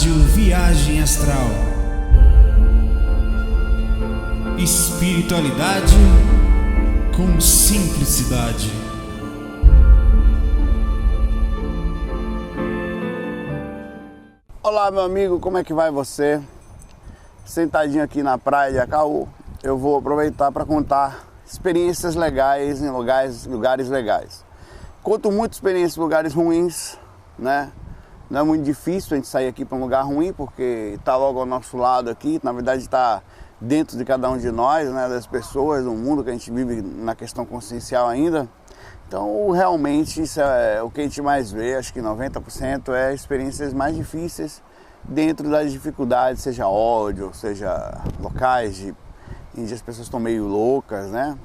Rádio Viagem Astral. Espiritualidade com simplicidade. Olá, meu amigo, como é que vai você? Sentadinho aqui na praia de Acaú, eu vou aproveitar para contar experiências legais em lugares legais. Conto muitas experiências em lugares ruins, né? Não é muito difícil a gente sair aqui para um lugar ruim, porque está logo ao nosso lado aqui, na verdade está dentro de cada um de nós, né? Das pessoas, do mundo que a gente vive na questão consciencial ainda. Então, realmente, isso é o que a gente mais vê, acho que 90% é experiências mais difíceis dentro das dificuldades, seja ódio, seja locais onde as pessoas estão meio loucas, né?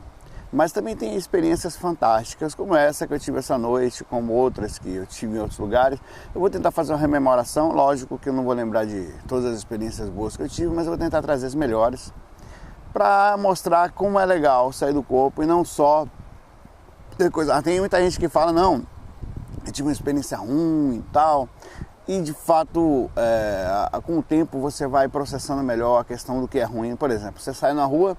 Mas também tem experiências fantásticas, como essa que eu tive essa noite, como outras que eu tive em outros lugares. Eu vou tentar fazer uma rememoração, lógico que eu não vou lembrar de todas as experiências boas que eu tive, mas eu vou tentar trazer as melhores para mostrar como é legal sair do corpo e não só ter coisa. Tem muita gente que fala, não, eu tive uma experiência ruim e tal, e de fato, com o tempo você vai processando melhor a questão do que é ruim. Por exemplo, você sai na rua,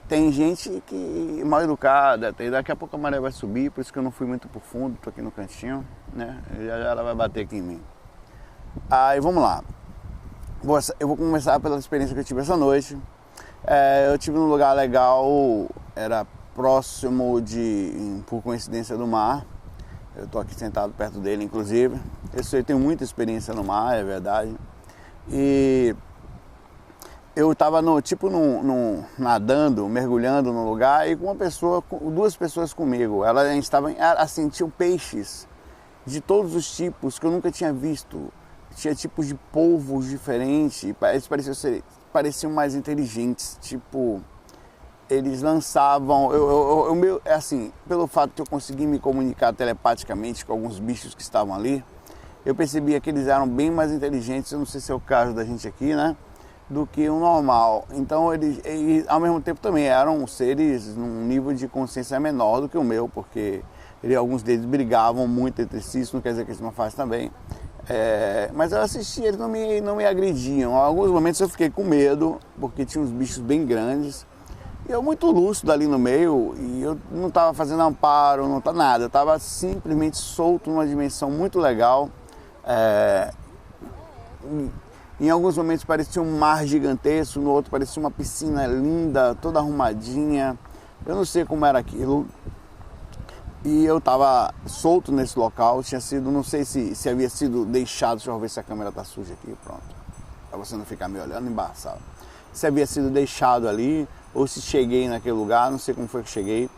tem gente que mal educada, daqui a pouco a maré vai subir, por isso que eu não fui muito pro fundo, tô aqui no cantinho, né? Já ela vai bater aqui em mim. Aí vamos lá. Eu vou começar pela experiência que eu tive essa noite. Eu tive num lugar legal, era próximo por coincidência, do mar. Eu tô aqui sentado perto dele, inclusive. Eu tenho muita experiência no mar, é verdade. E eu estava nadando, mergulhando no lugar e com duas pessoas comigo. Elas estavam assim, tinham peixes de todos os tipos que eu nunca tinha visto. Tinha tipos de polvos diferentes, eles pareciam mais inteligentes, tipo, eles lançavam, assim, pelo fato de eu conseguir me comunicar telepaticamente com alguns bichos que estavam ali, eu percebia que eles eram bem mais inteligentes, eu não sei se é o caso da gente aqui, né? Do que o normal. Então eles ao mesmo tempo também eram seres num nível de consciência menor do que o meu, porque alguns deles brigavam muito entre si, isso não quer dizer que eles não fazem também. Mas eu assistia, eles não me agrediam. Em alguns momentos eu fiquei com medo, porque tinha uns bichos bem grandes, e eu muito lúcido ali no meio, e eu não estava fazendo amparo, não estava nada, eu estava simplesmente solto numa dimensão muito legal. Em alguns momentos parecia um mar gigantesco, no outro parecia uma piscina linda, toda arrumadinha. Eu não sei como era aquilo. E eu estava solto nesse local, tinha sido, não sei se havia sido deixado, deixa eu ver se a câmera está suja aqui, pronto. Para você não ficar me olhando embaçado. Se havia sido deixado ali, ou se cheguei naquele lugar, não sei como foi que cheguei.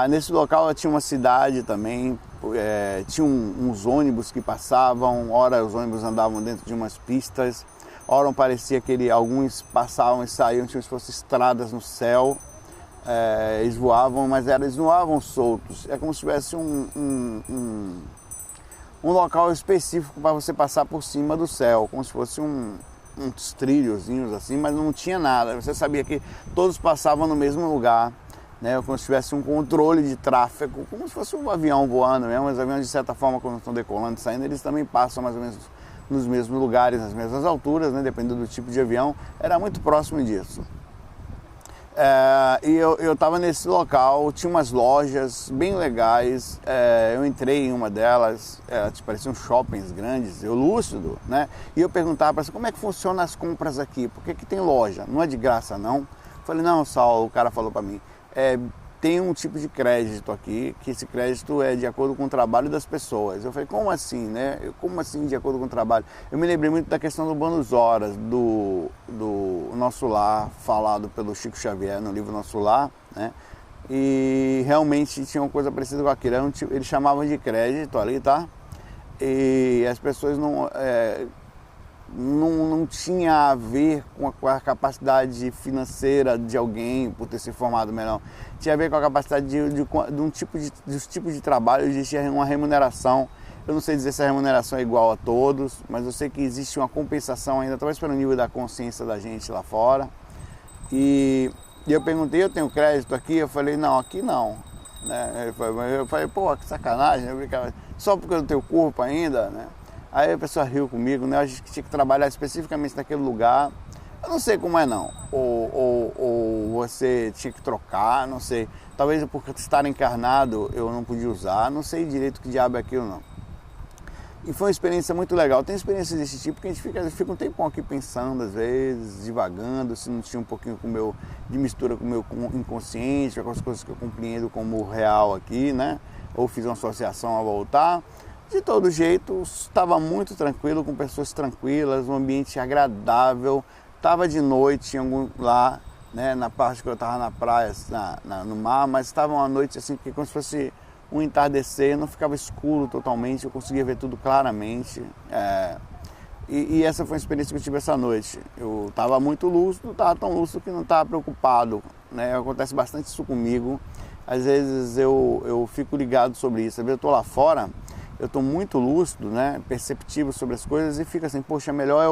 Nesse local tinha uma cidade também, tinha uns ônibus que passavam, ora os ônibus andavam dentro de umas pistas, ora parecia que alguns passavam e saíam, tinham se fossem estradas no céu, eles voavam, mas eles não voavam soltos, é como se tivesse um local específico para você passar por cima do céu, como se fosse uns trilhozinhos assim, mas não tinha nada, você sabia que todos passavam no mesmo lugar, né, como se tivesse um controle de tráfego, como se fosse um avião voando mesmo. Os aviões, de certa forma, quando estão decolando e saindo, eles também passam mais ou menos nos mesmos lugares, nas mesmas alturas, né, dependendo do tipo de avião, era muito próximo disso. E eu estava nesse local, tinha umas lojas bem legais, eu entrei em uma delas, pareciam shoppings grandes, eu lúcido, né, e eu perguntava para você, como é que funciona as compras aqui, por que tem loja, não é de graça não? Falei, não, Saulo, o cara falou para mim, tem um tipo de crédito aqui, que esse crédito é de acordo com o trabalho das pessoas. Eu falei, como assim, né? Como assim de acordo com o trabalho? Eu me lembrei muito da questão do bônus horas, do Nosso Lar, falado pelo Chico Xavier no livro Nosso Lar, né? E realmente tinha uma coisa parecida com aquilo, eles chamavam de crédito ali, tá? E as pessoas não tinha a ver com a capacidade financeira de alguém por ter se formado melhor. Tinha a ver com a capacidade dos tipos de trabalho, existia uma remuneração. Eu não sei dizer se a remuneração é igual a todos, mas eu sei que existe uma compensação ainda, talvez pelo nível da consciência da gente lá fora. E eu perguntei, eu tenho crédito aqui? Eu falei, não, aqui não. Né? Eu falei, pô, que sacanagem, só porque eu não tenho corpo ainda, né? Aí a pessoa riu comigo, né? A gente tinha que trabalhar especificamente naquele lugar. Eu não sei como é não. Ou você tinha que trocar, não sei. Talvez por estar encarnado eu não podia usar, não sei direito que diabo é aquilo não. E foi uma experiência muito legal. Tem experiências desse tipo que a gente fica um tempão aqui pensando, às vezes, divagando, se não tinha um pouquinho de mistura com o meu inconsciente, com as coisas que eu compreendo como real aqui, né? Ou fiz uma associação ao voltar. De todo jeito, estava muito tranquilo, com pessoas tranquilas, um ambiente agradável. Estava de noite lá, né, na parte que eu estava na praia, no mar, mas estava uma noite assim, como se fosse um entardecer, não ficava escuro totalmente, eu conseguia ver tudo claramente. E essa foi a experiência que eu tive essa noite. Eu estava muito lúcido, estava tão lúcido que não estava preocupado, né? Acontece bastante isso comigo. Às vezes eu fico ligado sobre isso. Às vezes eu estou lá fora, eu estou muito lúcido, né? Perceptivo sobre as coisas e fico assim, poxa, é melhor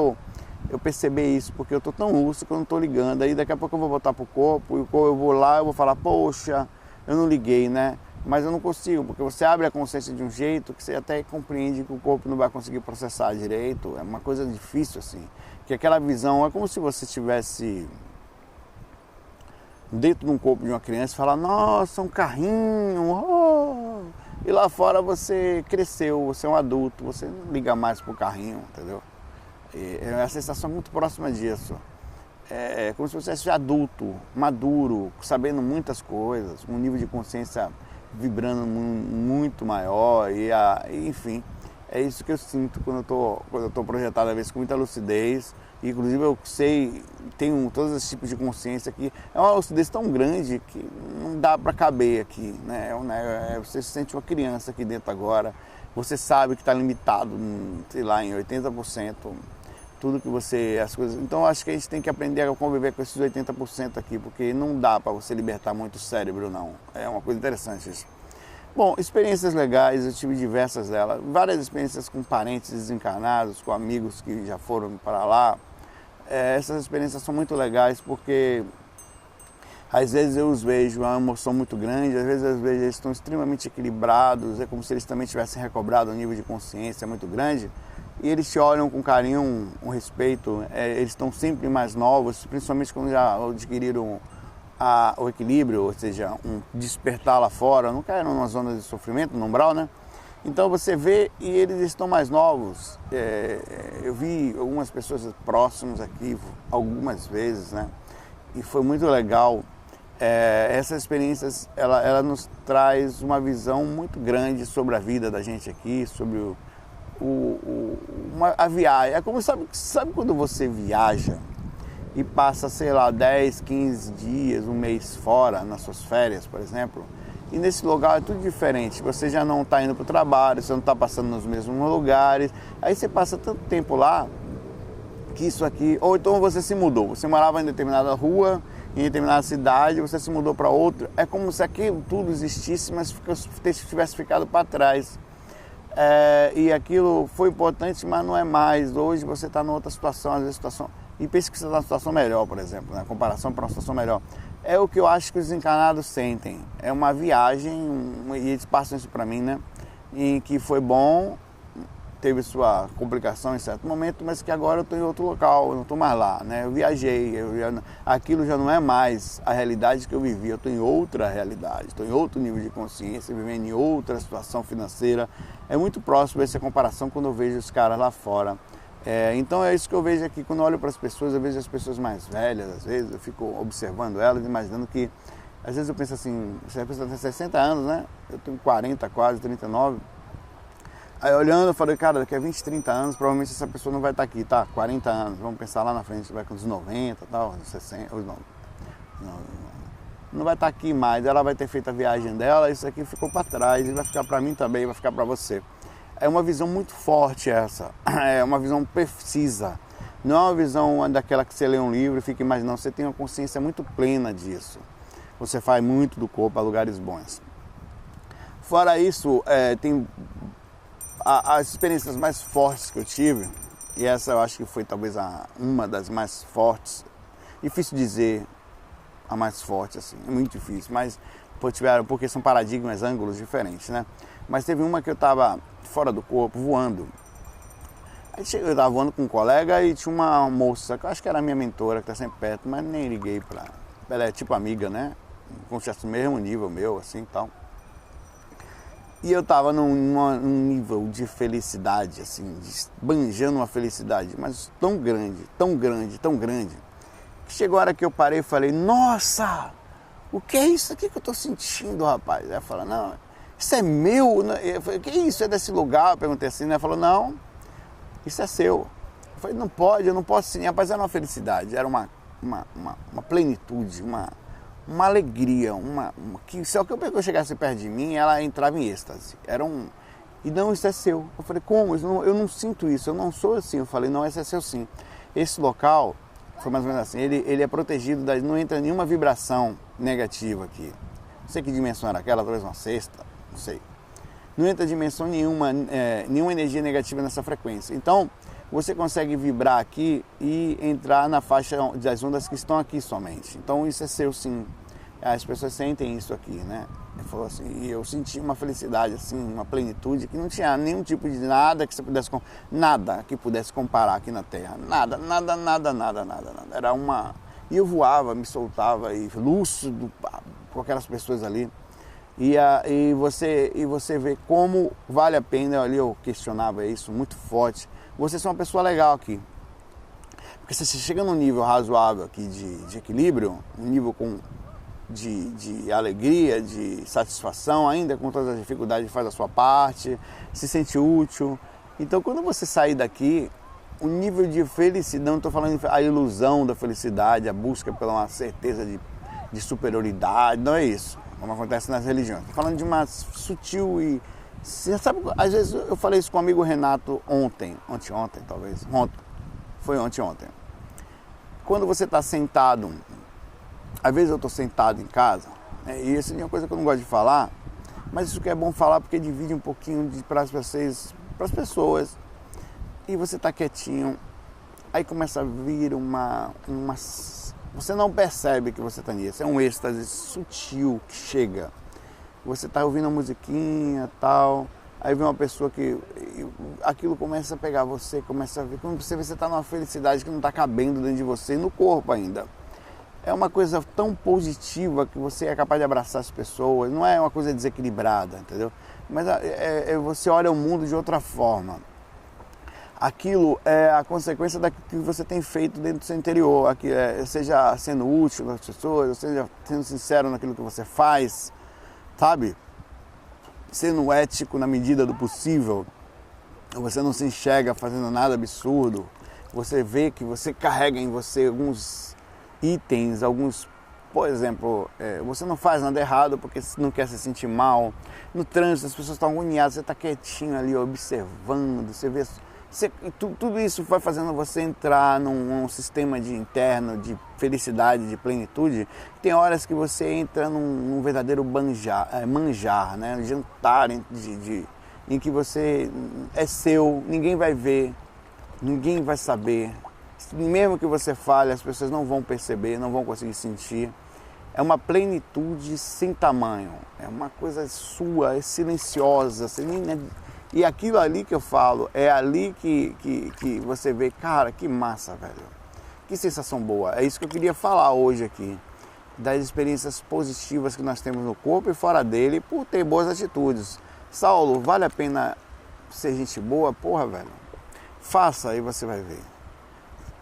eu perceber isso, porque eu estou tão lúcido que eu não estou ligando. Aí daqui a pouco eu vou voltar para o corpo, e eu vou lá, eu vou falar, poxa, eu não liguei, né? Mas eu não consigo, porque você abre a consciência de um jeito que você até compreende que o corpo não vai conseguir processar direito. É uma coisa difícil, assim. Que aquela visão é como se você estivesse dentro de um corpo de uma criança e falar, nossa, um carrinho, oh! E lá fora você cresceu, você é um adulto, você não liga mais pro carrinho, entendeu? É uma sensação muito próxima disso. É como se você fosse adulto, maduro, sabendo muitas coisas, um nível de consciência vibrando muito maior enfim, é isso que eu sinto quando eu tô projetado, às vezes com muita lucidez. E, inclusive eu sei, tenho todos esses tipos de consciência aqui. É uma lucidez tão grande que não dá para caber aqui, né? Você se sente uma criança aqui dentro agora, você sabe que está limitado, sei lá, em 80%. Tudo que as coisas. Então eu acho que a gente tem que aprender a conviver com esses 80% aqui, porque não dá para você libertar muito o cérebro, não. É uma coisa interessante isso. Bom, experiências legais, eu tive diversas delas. Várias experiências com parentes desencarnados, com amigos que já foram para lá. Essas experiências são muito legais porque às vezes eu os vejo uma emoção muito grande, às vezes eu vejo eles estão extremamente equilibrados, é como se eles também tivessem recobrado um nível de consciência muito grande. E eles te olham com carinho, um respeito, eles estão sempre mais novos, principalmente quando já adquiriram o equilíbrio, ou seja, um despertar lá fora, não caíram numa zona de sofrimento, no umbral, né? Então você vê e eles estão mais novos. Eu vi algumas pessoas próximas aqui algumas vezes, né? E foi muito legal. Essas experiências, ela nos traz uma visão muito grande sobre a vida da gente aqui, sobre a viagem. É como, sabe quando você viaja e passa, sei lá, 10, 15 dias, um mês fora, nas suas férias, por exemplo, e nesse lugar é tudo diferente. Você já não está indo para o trabalho, você não está passando nos mesmos lugares, aí você passa tanto tempo lá que isso aqui... Ou então você se mudou, você morava em determinada rua, em determinada cidade, você se mudou para outra, é como se aquilo tudo existisse, mas tivesse ficado para trás. E aquilo foi importante, mas não é mais. Hoje você está em outra situação, às vezes e pensa que você está numa situação melhor, por exemplo, na comparação para uma situação melhor. É o que eu acho que os encarnados sentem. É uma viagem, e eles passam isso para mim, né? Em que foi bom, teve sua complicação em certo momento, mas que agora eu estou em outro local, eu não estou mais lá, né? Eu viajei, aquilo já não é mais a realidade que eu vivi, eu estou em outra realidade, estou em outro nível de consciência, vivendo em outra situação financeira. É muito próximo essa comparação quando eu vejo os caras lá fora. Então é isso que eu vejo aqui, quando eu olho para as pessoas, eu vejo as pessoas mais velhas, às vezes eu fico observando elas, imaginando que, às vezes eu penso assim, você tem 60 anos, né? Eu tenho 40, quase 39. Aí olhando, eu falei, cara, daqui a 20, 30 anos, provavelmente essa pessoa não vai estar aqui, tá? 40 anos, vamos pensar lá na frente, vai com os 90, tal, 60, não vai estar aqui mais, ela vai ter feito a viagem dela, isso aqui ficou para trás, e vai ficar para mim também, vai ficar para você. É uma visão muito forte essa, é uma visão precisa. Não é uma visão daquela que você lê um livro e fica imaginando, você tem uma consciência muito plena disso. Você faz muito do corpo a lugares bons. Fora isso, tem as experiências mais fortes que eu tive, e essa eu acho que foi talvez uma das mais fortes, difícil dizer a mais forte, assim, é muito difícil, mas porque são paradigmas, ângulos diferentes, né? Mas teve uma que eu estava fora do corpo, voando, Aí eu estava voando com um colega e tinha uma moça, que eu acho que era a minha mentora, que está sempre perto, mas nem liguei pra ela. Ela é tipo amiga, né? Como se fosse o mesmo nível meu, assim e tal. E eu estava num nível de felicidade, assim, banjando uma felicidade, mas tão grande, tão grande, tão grande, que chegou a hora que eu parei e falei, nossa, o que é isso aqui que eu estou sentindo, rapaz? Aí ela falou, não, isso é meu? Eu falei, o que é isso? É desse lugar? Eu perguntei assim, né? Ela falou, não, isso é seu. Eu falei, não pode, eu não posso sim. Rapaz, era uma felicidade, era uma plenitude, uma alegria, que se a pessoa chegasse perto de mim, ela entrava em êxtase. E não, isso é seu. Eu falei, como? Eu não sinto isso, eu não sou assim. Eu falei, não, esse é seu sim. Esse local, foi mais ou menos assim, ele é protegido, não entra nenhuma vibração negativa aqui. Não sei que dimensão era aquela, talvez uma sexta, não sei. Não entra dimensão nenhuma energia negativa nessa frequência. Então, você consegue vibrar aqui e entrar na faixa das ondas que estão aqui somente. Então, isso é seu sim. As pessoas sentem isso aqui, né? Ele falou assim, e eu senti uma felicidade, assim, uma plenitude que não tinha nenhum tipo de nada que você pudesse, nada que pudesse comparar aqui na Terra. Nada. Era uma... E eu voava, me soltava, e lúcido com aquelas pessoas ali. E você vê como vale a pena, ali eu questionava isso muito forte, você ser uma pessoa legal aqui. Porque se você chega num nível razoável aqui de equilíbrio, um nível de alegria, de satisfação, ainda com todas as dificuldades, faz a sua parte, se sente útil. Então quando você sair daqui, o nível de felicidade, não estou falando a ilusão da felicidade, a busca pela uma certeza de superioridade, não é isso. Como acontece nas religiões. Estou falando de uma sutil e... Você sabe, às vezes eu falei isso com o amigo Renato ontem talvez. Foi ontem. Quando você está sentado, às vezes eu estou sentado em casa, e isso é uma coisa que eu não gosto de falar, mas isso que é bom falar porque divide um pouquinho para as pessoas, e você está quietinho, aí começa a vir você não percebe que você está nisso, é um êxtase sutil que chega. Você está ouvindo uma musiquinha e tal, aí vem uma pessoa que aquilo começa a pegar você, começa a ver, quando você vê, você está numa felicidade que não está cabendo dentro de você e no corpo ainda. É uma coisa tão positiva que você é capaz de abraçar as pessoas, não é uma coisa desequilibrada, entendeu? Mas você olha o mundo de outra forma. Aquilo é a consequência daquilo que você tem feito dentro do seu interior, seja sendo útil às pessoas, seja sendo sincero naquilo que você faz, sabe? Sendo ético na medida do possível, você não se enxerga fazendo nada absurdo, você vê que você carrega em você alguns itens, por exemplo, você não faz nada errado porque não quer se sentir mal. No trânsito as pessoas estão agoniadas, você está quietinho ali observando, você vê... tudo isso vai fazendo você entrar num sistema interno de felicidade, de plenitude. Tem horas que você entra num verdadeiro manjar, né? Jantar em que você é seu, ninguém vai ver, ninguém vai saber. Mesmo que você fale, as pessoas não vão perceber, não vão conseguir sentir. É uma plenitude sem tamanho, é uma coisa sua, é silenciosa, e aquilo ali que eu falo, é ali que você vê, cara, que massa, velho. Que sensação boa. É isso que eu queria falar hoje aqui. Das experiências positivas que nós temos no corpo e fora dele por ter boas atitudes. Saulo, vale a pena ser gente boa? Porra, velho. Faça e você vai ver.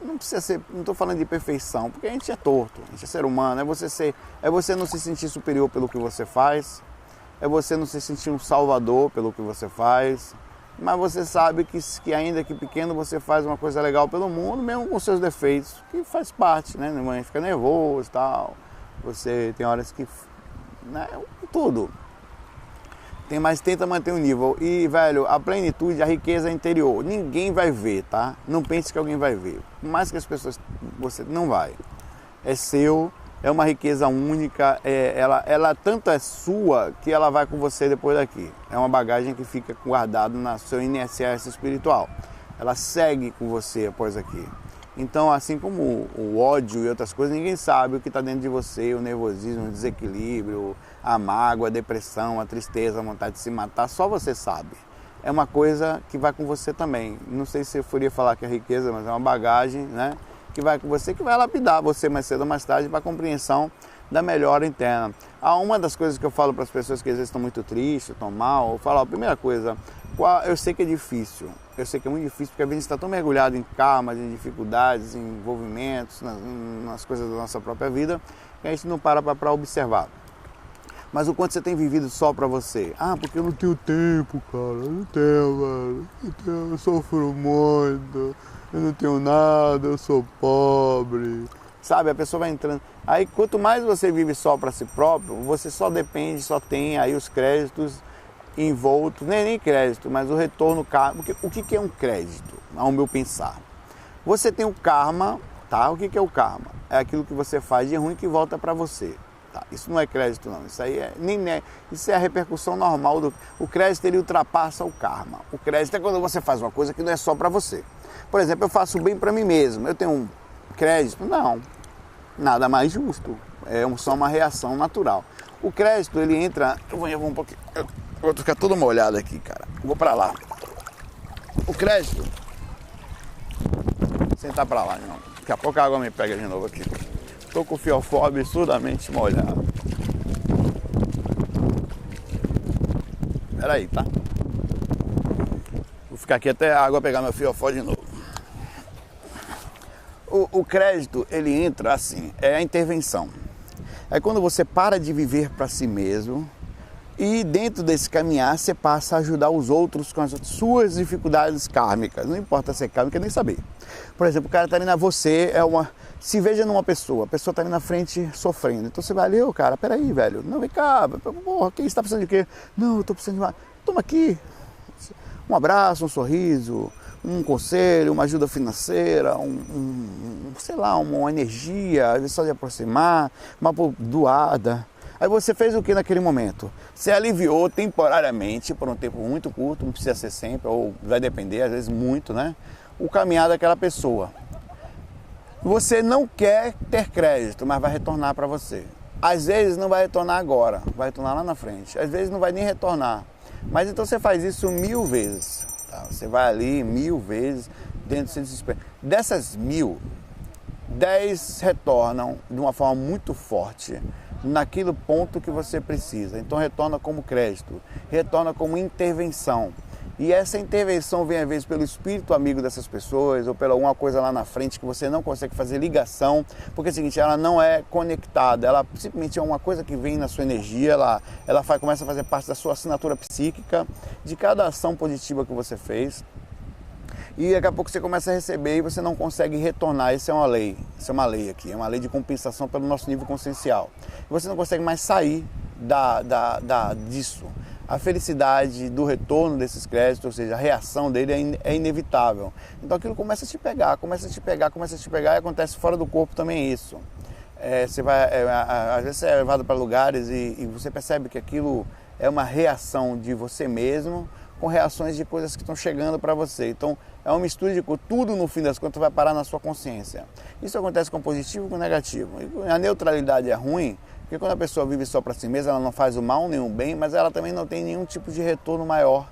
Não precisa ser, não estou falando de perfeição, porque a gente é torto, a gente é ser humano. É você não se sentir superior pelo que você faz. É você não se sentir um salvador pelo que você faz, mas você sabe que ainda que pequeno você faz uma coisa legal pelo mundo, mesmo com seus defeitos, que faz parte, né? Mãe fica nervoso e tal, você tem horas que... né? Tudo. Mas tenta manter o nível. E, velho, a plenitude, a riqueza interior, ninguém vai ver, tá? Não pense que alguém vai ver. Por mais que as pessoas... você não vai. É seu... É uma riqueza única, ela tanto é sua que ela vai com você depois daqui. É uma bagagem que fica guardada no seu INSS espiritual. Ela segue com você após aqui. Então, assim como o ódio e outras coisas, ninguém sabe o que está dentro de você, o nervosismo, o desequilíbrio, a mágoa, a depressão, a tristeza, a vontade de se matar, só você sabe. é uma coisa que vai com você também. Não sei se eu poderia falar que é riqueza, mas é uma bagagem, né? Que vai com você, que vai lapidar você mais cedo ou mais tarde para a compreensão da melhora interna. Uma das coisas que eu falo para as pessoas que às vezes estão muito tristes, estão mal, eu falo, a primeira coisa, eu sei que é difícil, eu sei que é muito difícil, porque a gente está tão mergulhado em karmas, em dificuldades, em envolvimentos, nas coisas da nossa própria vida, que a gente não para observar. Mas o quanto você tem vivido só para você? Porque eu não tenho tempo, cara, eu não tenho, velho, eu sofro muito, eu não tenho nada, eu sou pobre. Sabe, a pessoa vai entrando. Aí quanto mais você vive só para si próprio, você só depende, só tem aí os créditos envoltos, nem crédito, mas o retorno karma. O que é um crédito, ao meu pensar? Você tem o karma, tá? O que é o karma? É aquilo que você faz de ruim que volta para você. Tá? Isso não é crédito não, isso aí isso é a repercussão normal o crédito. Ele ultrapassa o karma. O crédito é quando você faz uma coisa que não é só para você. Por exemplo, eu faço bem para mim mesmo, eu tenho um crédito? Não, nada mais justo, é só uma reação natural. O crédito, ele entra, eu vou um pouquinho, eu vou ficar todo molhado aqui, cara, eu vou para lá. O crédito, sentar para lá, não. Daqui a pouco a água me pega de novo aqui. Tô com o fiofó absurdamente molhado. Pera aí, tá? Vou ficar aqui até a água pegar meu fiofó de novo. O crédito, ele entra assim, é a intervenção. É quando você para de viver para si mesmo e dentro desse caminhar você passa a ajudar os outros com as suas dificuldades kármicas. Não importa se é kármica, nem saber. Por exemplo, o cara está ali se veja numa pessoa, a pessoa está ali na frente sofrendo. Então você vai ali, cara, peraí, velho, não, vem cá, porra, que você tá precisando de quê? Não, eu tô precisando de uma... Toma aqui, um abraço, um sorriso, um conselho, uma ajuda financeira, sei lá, uma energia, às vezes só de aproximar, uma doada. Aí você fez o que naquele momento? Você aliviou temporariamente, por um tempo muito curto, não precisa ser sempre, ou vai depender, às vezes muito, né? O caminhar daquela pessoa. Você não quer ter crédito, mas vai retornar para você. Às vezes não vai retornar agora, vai retornar lá na frente. Às vezes não vai nem retornar. Mas então você faz isso 1000 vezes. Tá? Você vai ali 1000 vezes, dentro do desespero. Dessas 1000, 10 retornam de uma forma muito forte naquele ponto que você precisa. Então retorna como crédito, retorna como intervenção. E essa intervenção vem às vezes pelo espírito amigo dessas pessoas ou pela alguma coisa lá na frente que você não consegue fazer ligação, porque é o seguinte, ela não é conectada, ela simplesmente é uma coisa que vem na sua energia, começa a fazer parte da sua assinatura psíquica, de cada ação positiva que você fez. E daqui a pouco você começa a receber e você não consegue retornar. Isso é uma lei aqui, é uma lei de compensação pelo nosso nível consciencial. Você não consegue mais sair disso. A felicidade do retorno desses créditos, ou seja, a reação dele é inevitável. Então aquilo começa a te pegar e acontece fora do corpo também isso. Você vai, às vezes você é levado para lugares e você percebe que aquilo é uma reação de você mesmo com reações de coisas que estão chegando para você. Então é uma mistura de tudo, no fim das contas vai parar na sua consciência. Isso acontece com positivo e com negativo. E a neutralidade é ruim, porque quando a pessoa vive só para si mesma, ela não faz o mal nem o bem, mas ela também não tem nenhum tipo de retorno maior.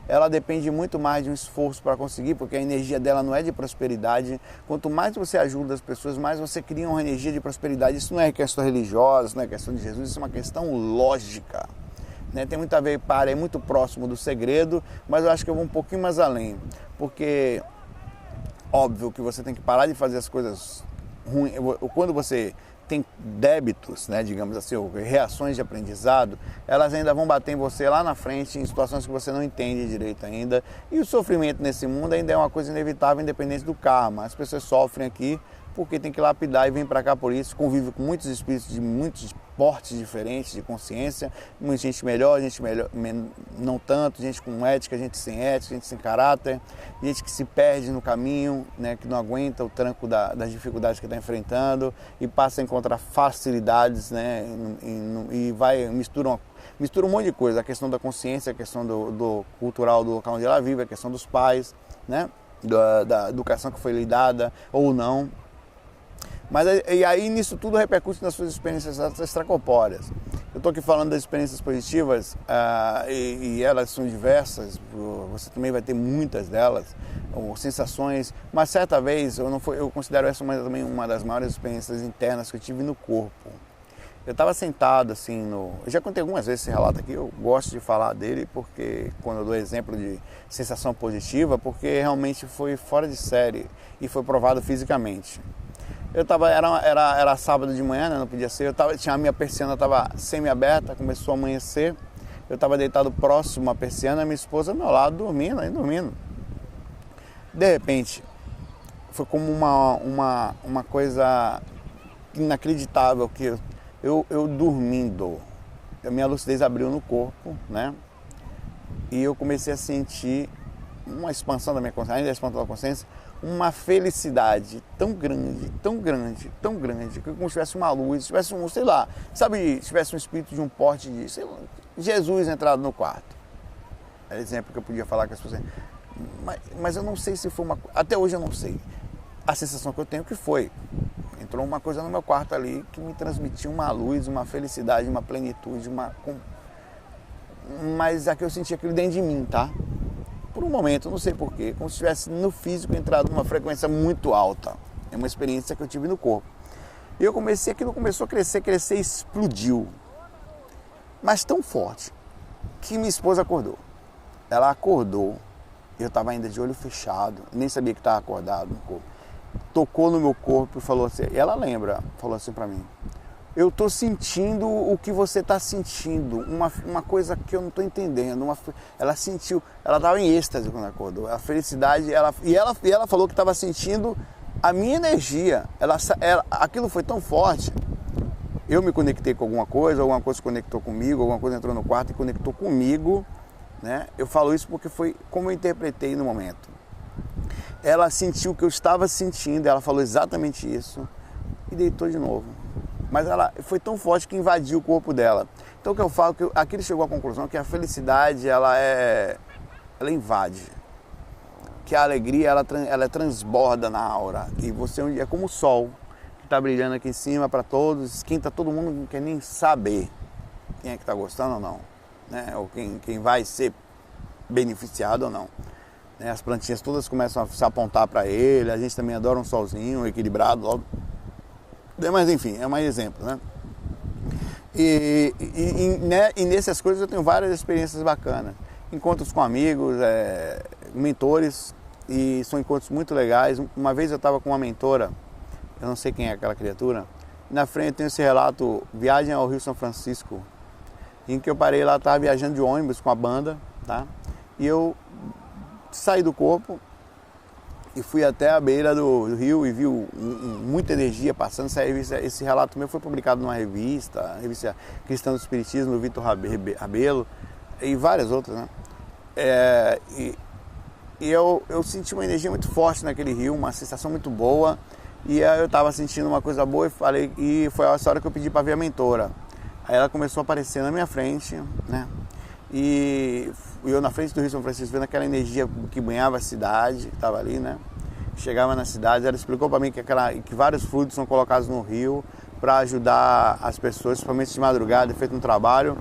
Ela depende muito mais de um esforço para conseguir, porque a energia dela não é de prosperidade. Quanto mais você ajuda as pessoas, mais você cria uma energia de prosperidade. Isso não é questão religiosa, isso não é questão de Jesus, isso é uma questão lógica. Tem muito a ver, é muito próximo do segredo, mas eu acho que eu vou um pouquinho mais além, porque óbvio que você tem que parar de fazer as coisas ruins. Quando você tem débitos, digamos assim, ou reações de aprendizado, elas ainda vão bater em você lá na frente, em situações que você não entende direito ainda. E o sofrimento nesse mundo ainda é uma coisa inevitável, independente do karma. As pessoas sofrem aqui porque tem que lapidar e vem para cá por isso, convive com muitos espíritos de muitos portes diferentes de consciência, muita gente melhor, não tanto, gente com ética, gente sem caráter, gente que se perde no caminho, que não aguenta o tranco das dificuldades que está enfrentando e passa a encontrar facilidades, e mistura um monte de coisa, a questão da consciência, a questão do cultural do local onde ela vive, a questão dos pais, da educação que foi lhe dada ou não. Mas e aí nisso tudo repercute nas suas experiências extracorpóreas. Eu estou aqui falando das experiências positivas e elas são diversas, você também vai ter muitas delas, ou sensações. Mas certa vez, eu considero essa também uma das maiores experiências internas que eu tive no corpo. Eu estava sentado assim eu já contei algumas vezes esse relato aqui, eu gosto de falar dele porque quando eu dou exemplo de sensação positiva, porque realmente foi fora de série e foi provado fisicamente. Era sábado de manhã, né? Não podia ser, tinha a minha persiana estava semi-aberta, começou a amanhecer, eu estava deitado próximo à persiana, minha esposa ao meu lado dormindo. De repente, foi como uma coisa inacreditável que eu dormindo, a minha lucidez abriu no corpo, né? E eu comecei a sentir uma expansão da minha consciência, ainda a expansão da consciência, uma felicidade tão grande, que como se tivesse uma luz, se tivesse sei lá, sabe, se tivesse um espírito de um porte de, sei lá, Jesus entrado no quarto. É exemplo que eu podia falar com as pessoas. Mas eu não sei se foi até hoje eu não sei. A sensação que eu tenho que foi. Entrou uma coisa no meu quarto ali que me transmitiu uma luz, uma felicidade, uma plenitude, mas aqui eu senti aquilo dentro de mim, tá? Por um momento, não sei porquê, como se tivesse no físico entrado numa frequência muito alta. É uma experiência que eu tive no corpo. E aquilo começou a crescer e explodiu. Mas tão forte que minha esposa acordou. Ela acordou, eu estava ainda de olho fechado, nem sabia que estava acordado no corpo. Tocou no meu corpo e falou assim, e ela falou assim para mim, eu estou sentindo o que você está sentindo, uma coisa que eu não estou entendendo. Ela sentiu, ela estava em êxtase quando acordou, a felicidade, e ela falou que estava sentindo a minha energia, aquilo foi tão forte, eu me conectei com alguma coisa se conectou comigo, alguma coisa entrou no quarto e conectou comigo, né? Eu falo isso porque foi como eu interpretei no momento. Ela sentiu o que eu estava sentindo, ela falou exatamente isso e deitou de novo. Mas ela foi tão forte que invadiu o corpo dela. Então o que eu falo, que aqui ele chegou à conclusão que a felicidade ela invade. Que a alegria ela transborda na aura. E você é como o sol que está brilhando aqui em cima para todos, esquenta todo mundo, não quer nem saber quem é que está gostando ou não, né? Ou quem vai ser beneficiado ou não. As plantinhas todas começam a se apontar para ele, a gente também adora um solzinho equilibrado logo. Mas enfim, é mais exemplo, né? E nessas coisas eu tenho várias experiências bacanas. Encontros com amigos, mentores, e são encontros muito legais. Uma vez eu estava com uma mentora, eu não sei quem é aquela criatura, e na frente tem esse relato, viagem ao Rio São Francisco, em que eu parei lá, estava viajando de ônibus com a banda, tá? E eu saí do corpo e fui até a beira do rio e vi muita energia passando. Esse relato meu foi publicado numa revista, a revista Cristã do Espiritismo, do Vitor Rabelo e várias outras, né? E eu senti uma energia muito forte naquele rio, uma sensação muito boa, e aí eu estava sentindo uma coisa boa e foi essa hora que eu pedi para ver a mentora. Aí ela começou a aparecer na minha frente, né? E eu na frente do Rio São Francisco, vendo aquela energia que banhava a cidade, que estava ali, né? Chegava na cidade, ela explicou para mim que vários fluidos são colocados no rio para ajudar as pessoas, principalmente de madrugada, feito um trabalho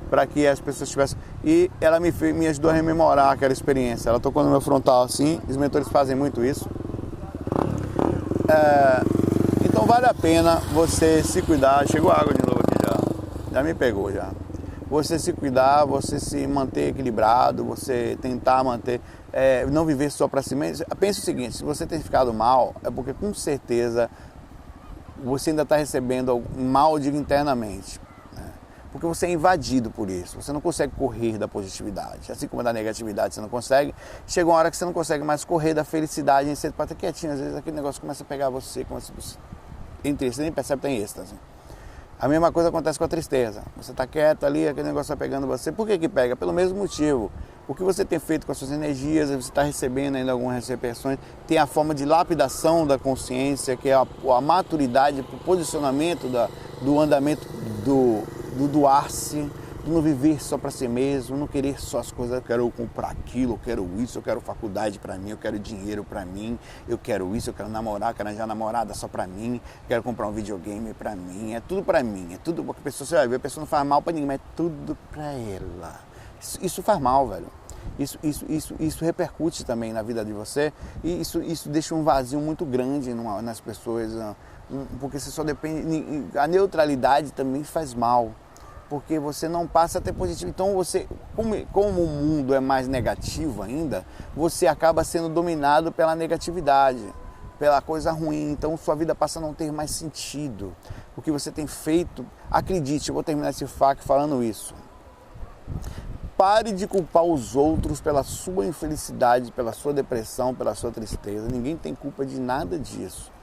para que as pessoas tivessem... E ela me ajudou a rememorar aquela experiência. Ela tocou no meu frontal assim, os mentores fazem muito isso. Então vale a pena você se cuidar. Chegou água de novo aqui já me pegou já. Você se cuidar, você se manter equilibrado, você tentar manter, não viver só para si mesmo. Pense o seguinte, se você tem ficado mal, é porque com certeza você ainda está recebendo mal, digo, internamente. Né? Porque você é invadido por isso, você não consegue correr da positividade, assim como da negatividade você não consegue. Chega uma hora que você não consegue mais correr da felicidade, você pode estar quietinho, às vezes aquele negócio começa a pegar você, você nem percebe que tem êxtase. A mesma coisa acontece com a tristeza. Você está quieto ali, aquele negócio está pegando você. Por que pega? Pelo mesmo motivo. O que você tem feito com as suas energias, você está recebendo ainda algumas repercussões, tem a forma de lapidação da consciência, que é a maturidade, o posicionamento do andamento do doar-se, não viver só para si mesmo, não querer só as coisas, eu quero comprar aquilo, eu quero isso, eu quero faculdade para mim, eu quero dinheiro para mim, eu quero isso, eu quero namorar, quero arranjar namorada só para mim, quero comprar um videogame para mim, é tudo para mim, é tudo, porque a pessoa, você vai ver, a pessoa não faz mal para ninguém, mas é tudo para ela. Isso faz mal, velho. Isso repercute também na vida de você e isso deixa um vazio muito grande nas pessoas, porque você só depende, a neutralidade também faz mal. Porque você não passa a ter positivo. Então você, como o mundo é mais negativo ainda, você acaba sendo dominado pela negatividade, pela coisa ruim. Então sua vida passa a não ter mais sentido. O que você tem feito, acredite, eu vou terminar esse FAQ falando isso. Pare de culpar os outros pela sua infelicidade, pela sua depressão, pela sua tristeza. Ninguém tem culpa de nada disso.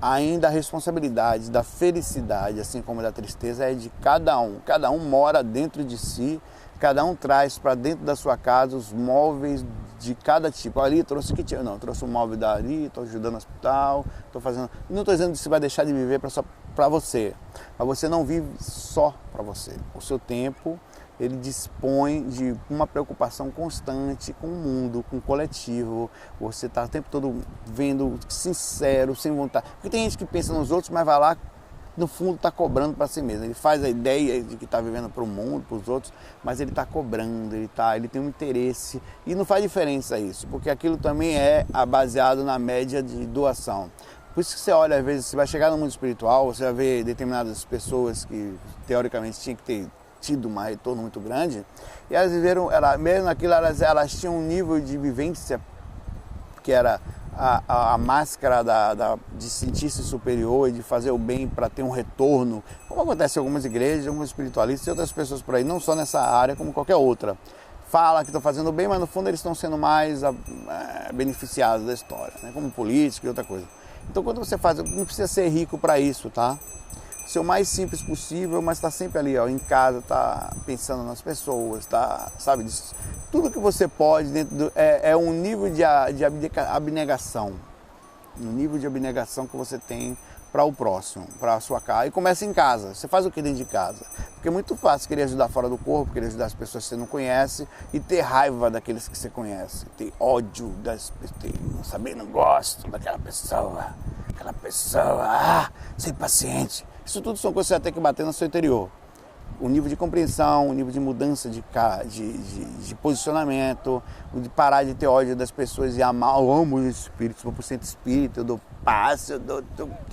Ainda a responsabilidade da felicidade, assim como da tristeza, é de cada um. Cada um mora dentro de si, cada um traz para dentro da sua casa os móveis de cada tipo. Ali trouxe kit, não, trouxe um móvel dali, estou ajudando no hospital, estou fazendo. Não estou dizendo que você vai deixar de viver só para você, mas você não vive só para você. O seu tempo, ele dispõe de uma preocupação constante com o mundo, com o coletivo. Você está o tempo todo vendo sincero, sem vontade. Porque tem gente que pensa nos outros, mas vai lá, no fundo está cobrando para si mesmo. Ele faz a ideia de que está vivendo para o mundo, para os outros, mas ele está cobrando, ele tem um interesse. E não faz diferença isso, porque aquilo também é baseado na média de doação. Por isso que você olha, às vezes, você vai chegar no mundo espiritual, você vai ver determinadas pessoas que, teoricamente, tinham que ter tido um retorno muito grande, e elas viveram, mesmo naquilo, elas tinham um nível de vivência que era a máscara de sentir-se superior e de fazer o bem para ter um retorno, como acontece em algumas igrejas, alguns espiritualistas e outras pessoas por aí, não só nessa área, como qualquer outra. Fala que estão fazendo bem, mas no fundo eles estão sendo mais beneficiados da história, né? Como político e outra coisa. Então quando você faz, não precisa ser rico para isso, tá? Ser o mais simples possível, mas está sempre ali, ó, em casa, está pensando nas pessoas, tá, sabe disso. Tudo que você pode dentro é um nível de abnegação, um nível de abnegação que você tem para o próximo, para a sua casa. E começa em casa. Você faz o que dentro de casa? Porque é muito fácil querer ajudar fora do corpo, querer ajudar as pessoas que você não conhece e ter raiva daqueles que você conhece, ter ódio das pessoas, não saber, não gosto daquela pessoa, ser paciente. Isso tudo são coisas que você vai ter que bater no seu interior. O nível de compreensão, o nível de mudança de posicionamento, de parar de ter ódio das pessoas e amar. Eu amo os espíritos, 100% espírito, eu dou paz, eu dou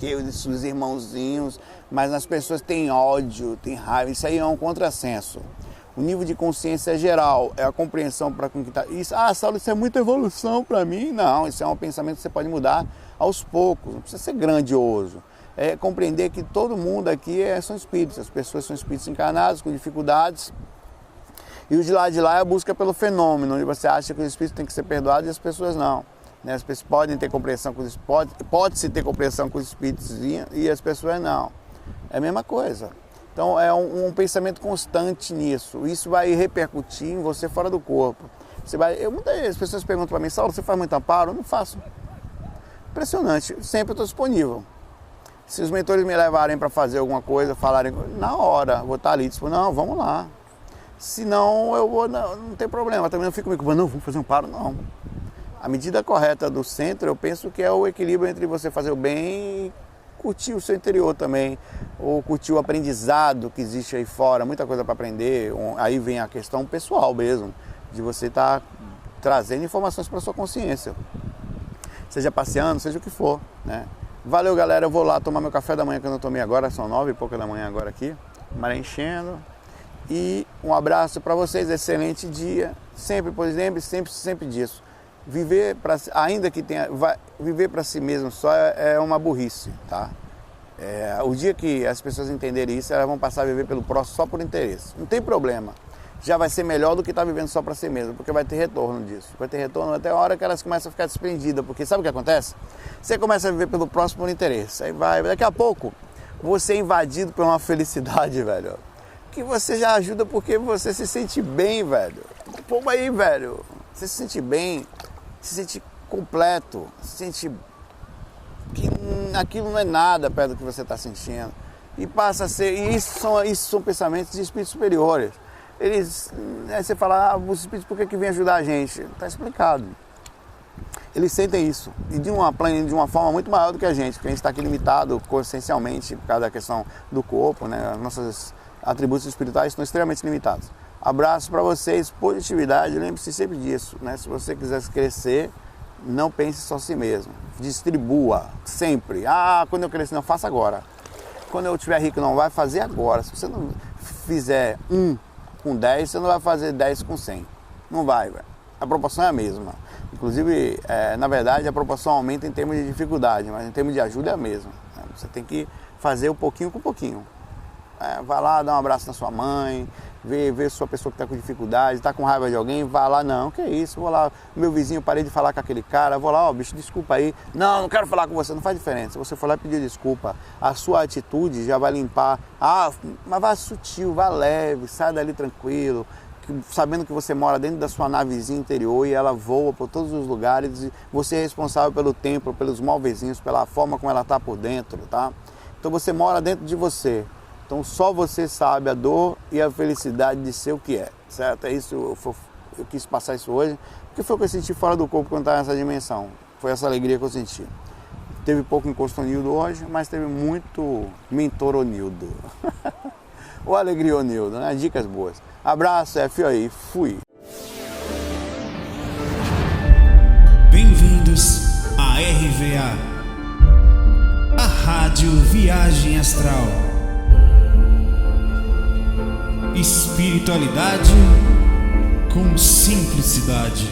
os irmãozinhos, mas as pessoas têm ódio, têm raiva, isso aí é um contrassenso. O nível de consciência é geral, é a compreensão para com que está. Saulo, isso é muita evolução para mim. Não, isso é um pensamento que você pode mudar aos poucos, não precisa ser grandioso. É compreender que todo mundo aqui são espíritos, as pessoas são espíritos encarnados, com dificuldades, e o de lá é a busca pelo fenômeno, onde você acha que os espíritos têm que ser perdoados e as pessoas não. Né? As pessoas podem ter compreensão com os espíritos, pode-se ter compreensão com os espíritos e as pessoas não. É a mesma coisa. Então é um pensamento constante nisso, isso vai repercutir em você fora do corpo. Muitas vezes as pessoas perguntam para mim, Saulo, você faz muito amparo? Eu não faço. Impressionante, sempre eu estou disponível. Se os mentores me levarem para fazer alguma coisa, falarem, na hora, vou estar ali, disponível, não, vamos lá. Se não, eu vou, não tem problema, também não fico me culpando, não, vou fazer um amparo, não. A medida correta do centro, eu penso que é o equilíbrio entre você fazer o bem e curtir o seu interior também, ou curtir o aprendizado que existe aí fora, muita coisa para aprender. Aí vem a questão pessoal mesmo, de você estar trazendo informações para a sua consciência. Seja passeando, seja o que for, né? Valeu, galera, eu vou lá tomar meu café da manhã que eu não tomei agora, são 9h pouca da manhã agora aqui, maré enchendo. E um abraço para vocês, excelente dia, sempre disso. Viver ainda que tenha, viver para si mesmo só é uma burrice, tá? O dia que as pessoas entenderem isso, elas vão passar a viver pelo próximo só por interesse. Não tem problema. Já vai ser melhor do que estar vivendo só para si mesmo, porque vai ter retorno disso. Vai ter retorno até a hora que elas começam a ficar desprendidas, porque sabe o que acontece? Você começa a viver pelo próximo por interesse, aí daqui a pouco, você é invadido por uma felicidade, velho, que você já ajuda porque você se sente bem, velho. Pô, aí, velho, você se sente bem, se sente completo, se sente que aquilo não é nada perto do que você está sentindo. E passa a ser, isso são pensamentos de espíritos superiores. Eles, aí você fala, os espíritos por que vêm ajudar a gente? Está explicado. Eles sentem isso, e de uma forma muito maior do que a gente, porque a gente está aqui limitado consciencialmente por causa da questão do corpo, né? Nossos atributos espirituais estão extremamente limitados. Abraço para vocês, positividade, lembre-se sempre disso, né? Se você quiser crescer, não pense só em si mesmo, distribua sempre. Quando eu crescer, não, faça agora. Quando eu estiver rico, não, vai fazer agora. Se você não fizer 1 com 10, você não vai fazer 10 com 100. Não vai, velho. A proporção é a mesma. Inclusive, na verdade, a proporção aumenta em termos de dificuldade, mas em termos de ajuda é a mesma. Você tem que fazer um pouquinho com pouquinho. Vai lá, dá um abraço na sua mãe, vê sua pessoa que está com dificuldade, está com raiva de alguém, vai lá, não, que isso, vou lá, meu vizinho, parei de falar com aquele cara, vou lá, bicho, desculpa aí. Não quero falar com você, não faz diferença. Se você for lá pedir desculpa, a sua atitude já vai limpar. Mas vá sutil, vá leve, sai dali tranquilo, sabendo que você mora dentro da sua navezinha interior e ela voa por todos os lugares e você é responsável pelo templo, pelos móveizinhos, pela forma como ela está por dentro, tá? Então você mora dentro de você. Então só você sabe a dor e a felicidade de ser o que é, certo? É isso, eu quis passar isso hoje, porque foi o que eu senti fora do corpo quando estava nessa dimensão. Foi essa alegria que eu senti. Teve pouco Encostonildo hoje, mas teve muito Mentoronildo. Ou Alegria-Onildo, né? Dicas boas. Abraço, FOI, fui. Bem-vindos à RVA, a Rádio Viagem Astral. Espiritualidade com simplicidade.